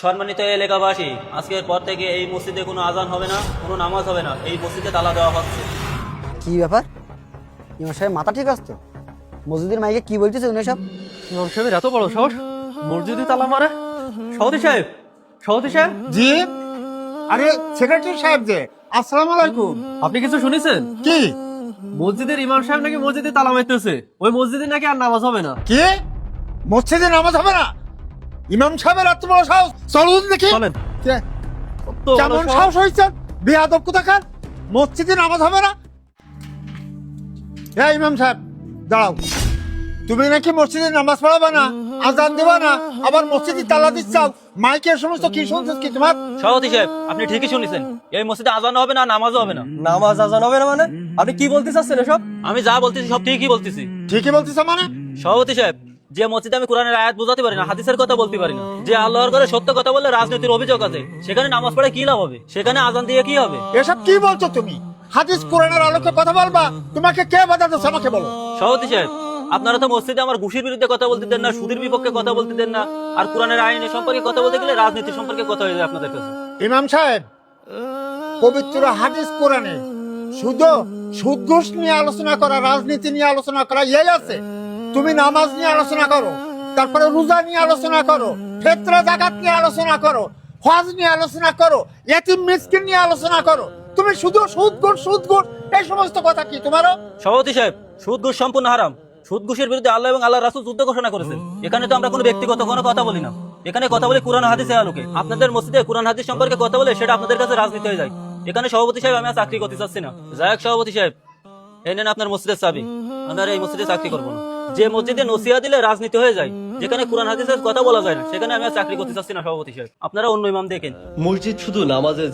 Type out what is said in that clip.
সম্মানিত এলাকাবাসী, আজকের পর থেকে এই মসজিদে কোনো আজান হবে না, কোনো নামাজ হবে না। এই মসজিদে তালা দেওয়া হচ্ছে। কি ব্যাপার? ইমাম সাহেব মাথা ঠিক আছে তো? মসজিদের মাইকে কি বলতেছে উনি সব? ইমাম সাহেবের এত বড় সাহস, মসজিদে তালা মারে! সভাপতি সাহেব, সভাপতি সাহেব, জি, আরে সেক্রেটারি সাহেব যে, আসসালামু আলাইকুম। আপনি কিছু শুনেছেন? কি মসজিদের ইমাম সাহেব নাকি মসজিদে তালা মারতেছে। ওই মসজিদে নাকি আর নামাজ হবে না। কি মসজিদে নামাজ হবে না? ইমাম সাহেবের এত বড় সাহস! চলুন দেখি চলেন। কে? তো বড় কেমন সাহস। সাহস হয়েছে? বেয়াদব কোথাকার! মসজিদে নামাজ হবে না? হ্যাঁ ইমাম সাহেব, দাঁড়াও। তুমি নাকি মসজিদে নামাজ পড়াবা না, আজান দেবা না, আবার মসজিদে তালা দিচ্ছাও। মাইকের সমস্ত কি শুনছিস কি তোমার? সভাপতি সাহেব, আপনি ঠিকই শুনেছেন, এই মসজিদে আজান হবে না, নামাজও হবে না। নামাজ আজান হবে না মানে? আপনি কি বলতে চাচ্ছেন এসব? আমি যা বলতেছি সব ঠিকই বলতেছি। ঠিকই বলতেছ মানে? সভাপতি সাহেব, যে মসজিদে আমি কোরআনের আয়াত বোঝাতে পারি না, হাদিসের কথা বলতে পারি না, যে আল্লাহর করে সত্য কথা বললে রাজনীতির অভিযোগ আছে, সেখানে নামাজ পড়ে কি লাভ হবে? সেখানে আজান দিয়ে কি হবে? এসব কি বলছো তুমি? হাদিস কোরআনের আলোকে কথা বলবা? তোমাকে কে বাধা দিচ্ছে আমাকে বলো। সভাপতি সাহেব, আপনারা তো মসজিদে আমার ঘুষির বিরুদ্ধে কথা বলতে দেন না, সুদের বিপক্ষে কথা বলতে দেন না, আর কোরআনের আইনের সম্পর্কে কথা বলতে গেলে রাজনীতি সম্পর্কে কথা হয়ে যায় আপনাদের কাছে। ইমাম সাহেব, পবিত্র হাদিস কোরআনে শুধু সুদ ঘুষ নিয়ে আলোচনা করা, রাজনীতি নিয়ে আলোচনা করা এই আছে। তুমি নামাজ নিয়ে আলোচনা করো, তারপরে রোজা নিয়ে আলোচনা করো, ফিতরা যাকাত নিয়ে আলোচনা করো, হজ নিয়ে আলোচনা করো, ইতিম মিসকিন নিয়ে আলোচনা করো। তুমি শুধু সুদ ঘুষ এই সমস্ত কথা কি তোমারও? সভাপতি সাহেব, সুদ ঘুষ সম্পূর্ণ হারাম। সুদ ঘুষের বিরুদ্ধে আল্লাহ এবং আল্লাহ রাসূল যুদ্ধ ঘোষণা করেছেন। এখানে তো আমরা কোনো ব্যক্তিগত কোনো কথা বলি না, এখানে কথা বলি কোরআন হাদিসের আলোকে। আপনাদের মসজিদে কোরআন হাদিস সম্পর্কে কথা বলে সেটা আপনাদের কাছে রাজনীতি হয়ে যায়। এখানে সভাপতি সাহেব আমি আর চাকরি করতে চাচ্ছি না। যাই হোক সভাপতি সাহেব, এই নেন আপনার মসজিদের চাবি। আমি আর এই মসজিদে চাকরি করবো না। যে মসজিদে নসিহত দিলে রাজনীতি হয়ে যায়, যেখানে কোরআন হাদিসের কথা বলা যায় না, সেখানে আমি আর চাকরি করতে চাচ্ছি না সভাপতি সাহেব। আপনারা অন্য ইমাম দেখেন। মসজিদ শুধু নামাজের